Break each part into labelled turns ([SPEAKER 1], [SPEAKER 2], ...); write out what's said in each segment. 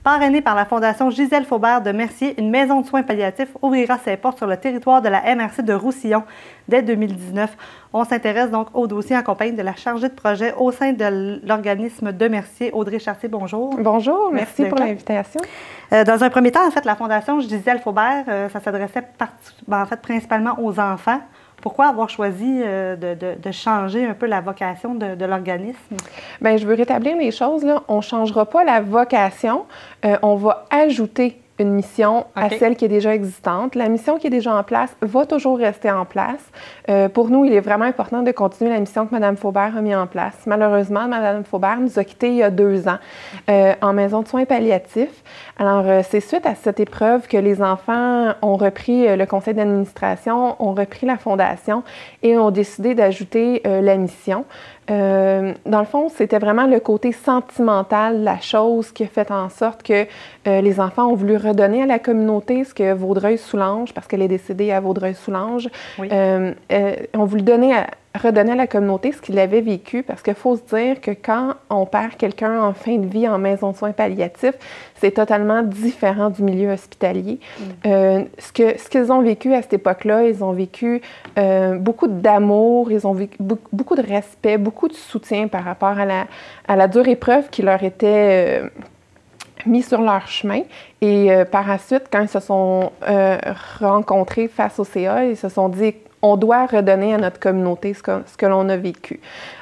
[SPEAKER 1] Parrainée par la Fondation Gisèle Faubert de Mercier, une maison de soins palliatifs ouvrira ses portes sur le territoire de la MRC de Roussillon dès 2019. On s'intéresse donc au dossier en compagnie de la chargée de projet au sein de l'organisme de Mercier, Audrey Chartier. Bonjour.
[SPEAKER 2] Bonjour, merci pour l'invitation.
[SPEAKER 1] Dans un premier temps, en fait, la Fondation Gisèle Faubert, ça s'adressait principalement aux enfants. Pourquoi avoir choisi de changer un peu la vocation de l'organisme?
[SPEAKER 2] Bien, je veux rétablir les choses, là. On ne changera pas la vocation, on va ajouter une mission à celle qui est déjà existante. La mission qui est déjà en place va toujours rester en place. Pour nous, il est vraiment important de continuer la mission que Mme Faubert a mise en place. Malheureusement, Mme Faubert nous a quittés il y a 2 ans en maison de soins palliatifs. Alors, c'est suite à cette épreuve que les enfants ont repris le conseil d'administration, ont repris la fondation et ont décidé d'ajouter la mission. Dans le fond, c'était vraiment le côté sentimental, la chose qui a fait en sorte que les enfants ont voulu redonner à la communauté ce que Vaudreuil-Soulanges, parce qu'elle est décédée à Vaudreuil-Soulanges, ont voulu redonner à la communauté ce qu'il avait vécu, parce qu'il faut se dire que quand on perd quelqu'un en fin de vie en maison de soins palliatifs, c'est totalement différent du milieu hospitalier. Ce qu'ils ont vécu à cette époque-là, ils ont vécu beaucoup d'amour, ils ont vécu beaucoup de respect, beaucoup de soutien par rapport à la dure épreuve qui leur était mis sur leur chemin. Et par la suite, quand ils se sont rencontrés face au CA, ils se sont dit on doit redonner à notre communauté ce que l'on a vécu.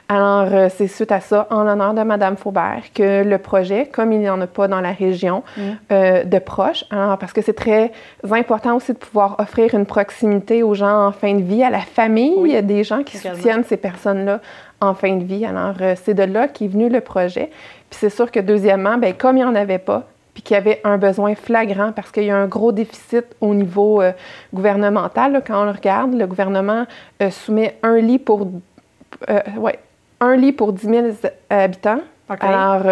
[SPEAKER 2] Alors, c'est suite à ça, en l'honneur de Mme Faubert, que le projet, comme il n'y en a pas dans la région de proches, alors, parce que c'est très important aussi de pouvoir offrir une proximité aux gens en fin de vie, à la famille. Il y a des gens qui soutiennent ces personnes-là en fin de vie. Alors, c'est de là qu'est venu le projet. Puis c'est sûr que deuxièmement, bien, comme il n'y en avait pas, puis qu'il y avait un besoin flagrant parce qu'il y a un gros déficit au niveau gouvernemental. Là, quand on le regarde, le gouvernement soumet un lit pour 10 000 habitants. Alors,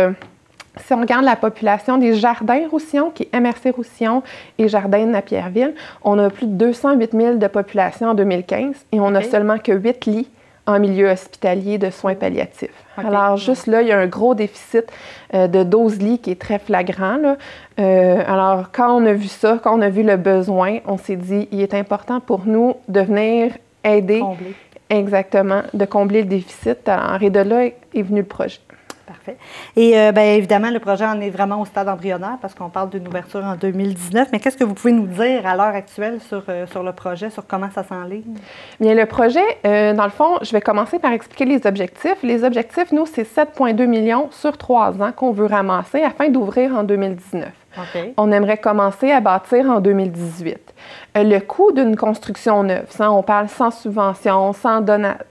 [SPEAKER 2] si on regarde la population des Jardins Roussillon, qui est MRC Roussillon et Jardins de Napierville, on a plus de 208 000 de population en 2015 et on n'a seulement que 8 lits en milieu hospitalier de soins palliatifs. Alors, juste là, il y a un gros déficit de 12 lits qui est très flagrant, là. Alors, quand on a vu ça, quand on a vu le besoin, on s'est dit, il est important pour nous de venir aider, exactement, de combler le déficit. Alors, et de là est venu le projet.
[SPEAKER 1] Parfait. Et bien évidemment, le projet en est vraiment au stade embryonnaire parce qu'on parle d'une ouverture en 2019. Mais qu'est-ce que vous pouvez nous dire à l'heure actuelle sur le projet, sur comment ça s'enligne?
[SPEAKER 2] Bien, le projet, dans le fond, je vais commencer par expliquer les objectifs. Les objectifs, nous, c'est 7,2 millions sur 3 ans qu'on veut ramasser afin d'ouvrir en 2019. On aimerait commencer à bâtir en 2018. Le coût d'une construction neuve, on parle sans subvention, sans donateur,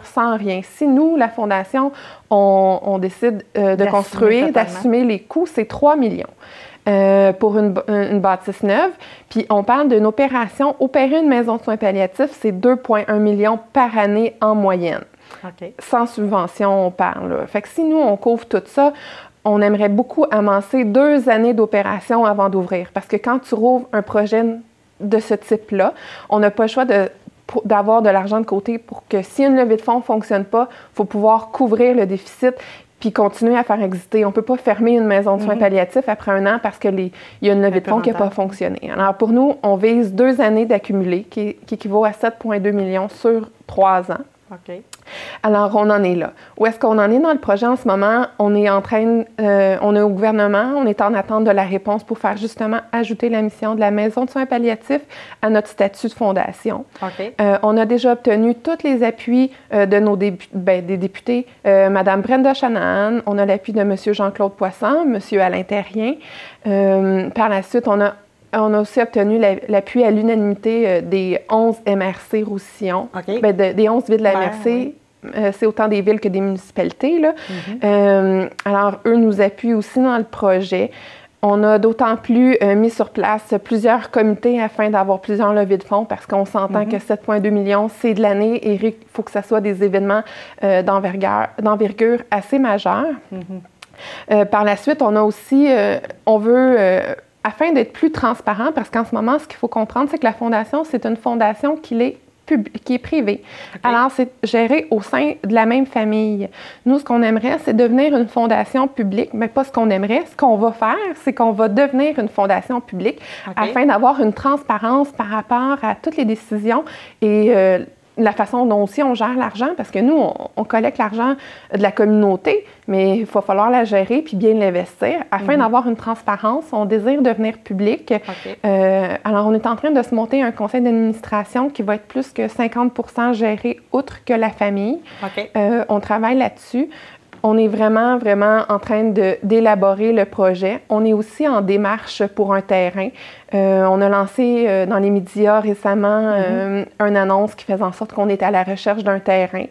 [SPEAKER 2] sans rien. Si nous, la Fondation, on décide de construire, d'assumer les coûts, c'est 3 millions pour une bâtisse neuve. Puis on parle d'une opération. Opérer une maison de soins palliatifs, c'est 2,1 millions par année en moyenne. Sans subvention, on parle. Là. Fait que si nous, on couvre tout ça, on aimerait beaucoup amasser 2 années d'opération avant d'ouvrir. Parce que quand tu rouvres un projet de ce type-là, on n'a pas le choix d'avoir de l'argent de côté pour que si une levée de fonds ne fonctionne pas, il faut pouvoir couvrir le déficit puis continuer à faire exister. On ne peut pas fermer une maison de soins palliatifs après 1 an parce qu'il y a une levée de fonds qui n'a pas fonctionné. Alors pour nous, on vise 2 années d'accumulé qui équivaut à 7,2 millions sur 3 ans. Alors, on en est là. Où est-ce qu'on en est dans le projet en ce moment? On est on est au gouvernement, on est en attente de la réponse pour faire justement ajouter la mission de la maison de soins palliatifs à notre statut de fondation. On a déjà obtenu tous les appuis de des députés, Mme Brenda Shanahan, on a l'appui de M. Jean-Claude Poisson, M. Alain Terrien. Par la suite, on a aussi obtenu l'appui à l'unanimité des 11 MRC Roussillon, des 11 villes de la MRC. C'est autant des villes que des municipalités. Là. Alors, eux nous appuient aussi dans le projet. On a d'autant plus mis sur place plusieurs comités afin d'avoir plusieurs levées de fonds parce qu'on s'entend que 7,2 millions, c'est de l'année et il faut que ce soit des événements d'envergure assez majeurs. Par la suite, on a aussi, on veut... afin d'être plus transparent, parce qu'en ce moment, ce qu'il faut comprendre, c'est que la Fondation, c'est une fondation qui est qui est privé.
[SPEAKER 1] Okay.
[SPEAKER 2] Alors, c'est géré au sein de la même famille. Nous, ce qu'on aimerait, c'est devenir une fondation publique, mais pas ce qu'on aimerait. Ce qu'on va faire, c'est qu'on va devenir une fondation publique afin d'avoir une transparence par rapport à toutes les décisions et la façon dont aussi on gère l'argent, parce que nous, on collecte l'argent de la communauté, mais il va falloir la gérer puis bien l'investir. Afin d'avoir une transparence, on désire devenir public. Alors, on est en train de se monter un conseil d'administration qui va être plus que 50% géré outre que la famille. On travaille là-dessus. On est vraiment, vraiment en train d'élaborer le projet. On est aussi en démarche pour un terrain. On a lancé dans les médias récemment une annonce qui faisait en sorte qu'on était à la recherche d'un terrain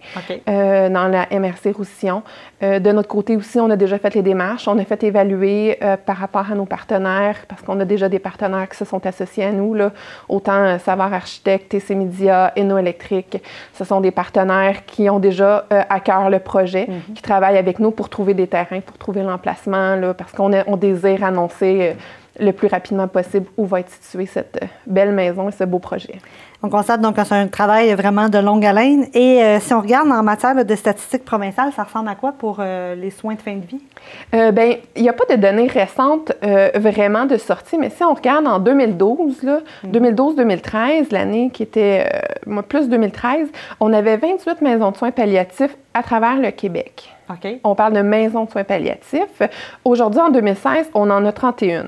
[SPEAKER 2] dans la MRC Roussillon. De notre côté aussi, on a déjà fait les démarches. On a fait évaluer par rapport à nos partenaires, parce qu'on a déjà des partenaires qui se sont associés à nous, là, autant Savard Architecte, TC Média, Eno Électrique. Ce sont des partenaires qui ont déjà à cœur le projet, qui travaillent avec nous pour trouver des terrains, pour trouver l'emplacement, là, parce qu'on désire annoncer le plus rapidement possible où va être située cette belle maison et ce beau projet.
[SPEAKER 1] On constate donc que c'est un travail vraiment de longue haleine. Et si on regarde en matière de statistiques provinciales, ça ressemble à quoi pour les soins de fin de vie?
[SPEAKER 2] Bien, il n'y a pas de données récentes vraiment de sortie, mais si on regarde en 2012, 2012-2013, l'année qui était plus 2013, on avait 28 maisons de soins palliatifs à travers le Québec. On parle de maisons de soins palliatifs. Aujourd'hui, en 2016, on en a 31.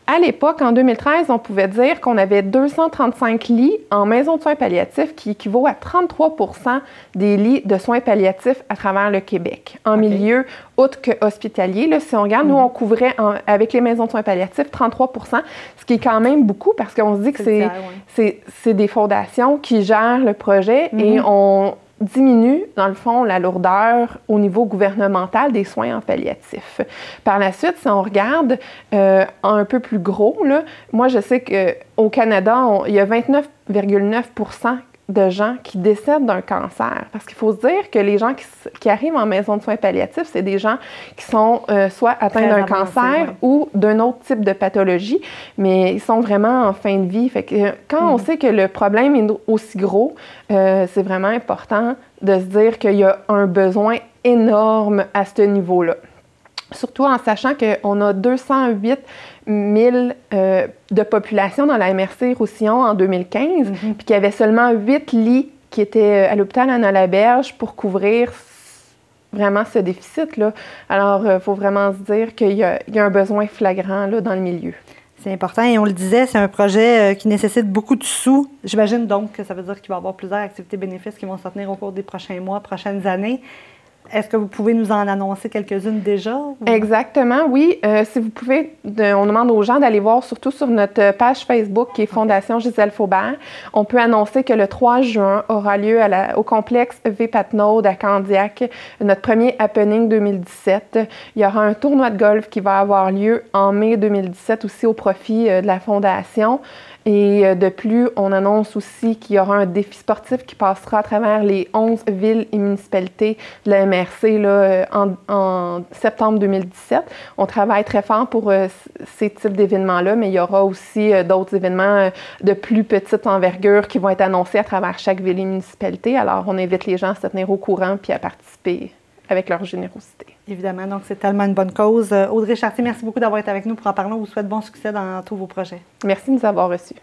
[SPEAKER 2] À l'époque, en 2013, on pouvait dire qu'on avait 235 lits en maison de soins palliatifs, qui équivaut à 33 % des lits de soins palliatifs à travers le Québec, en milieu autre que hospitalier. Là, si on regarde, nous, on couvrait avec les maisons de soins palliatifs 33 %, ce qui est quand même beaucoup parce qu'on se dit que c'est des fondations qui gèrent le projet et on diminue, dans le fond, la lourdeur au niveau gouvernemental des soins en palliatif. Par la suite, si on regarde un peu plus gros, là, moi, je sais qu'au Canada, il y a 29,9 % de gens qui décèdent d'un cancer. Parce qu'il faut se dire que les gens qui arrivent en maison de soins palliatifs, c'est des gens qui sont soit atteints d'un cancer ou d'un autre type de pathologie, mais ils sont vraiment en fin de vie. Fait que quand on sait que le problème est aussi gros, c'est vraiment important de se dire qu'il y a un besoin énorme à ce niveau-là. Surtout en sachant qu'on a 208 000 de population dans la MRC Roussillon en 2015, puis qu'il y avait seulement 8 lits qui étaient à l'hôpital Anna-Laberge pour couvrir vraiment ce déficit-là. Alors, il faut vraiment se dire qu'il y a un besoin flagrant là, dans le milieu.
[SPEAKER 1] C'est important et on le disait, c'est un projet qui nécessite beaucoup de sous. J'imagine donc que ça veut dire qu'il va y avoir plusieurs activités bénéfices qui vont se tenir au cours des prochains mois, prochaines années. Est-ce que vous pouvez nous en annoncer quelques-unes déjà? Ou?
[SPEAKER 2] Exactement, oui. Si vous pouvez, on demande aux gens d'aller voir surtout sur notre page Facebook qui est Fondation Gisèle Faubert. On peut annoncer que le 3 juin aura lieu au complexe V-Patnaud à Candiac, notre premier happening 2017. Il y aura un tournoi de golf qui va avoir lieu en mai 2017 aussi au profit de la Fondation. Et de plus, on annonce aussi qu'il y aura un défi sportif qui passera à travers les 11 villes et municipalités de la MRC là, en septembre 2017. On travaille très fort pour ces types d'événements-là, mais il y aura aussi d'autres événements de plus petite envergure qui vont être annoncés à travers chaque ville et municipalité. Alors, on invite les gens à se tenir au courant puis à participer avec leur générosité.
[SPEAKER 1] Évidemment, donc c'est tellement une bonne cause. Audrey Chartier, merci beaucoup d'avoir été avec nous pour en parler. On vous souhaite bon succès dans tous vos projets.
[SPEAKER 2] Merci de nous avoir reçus.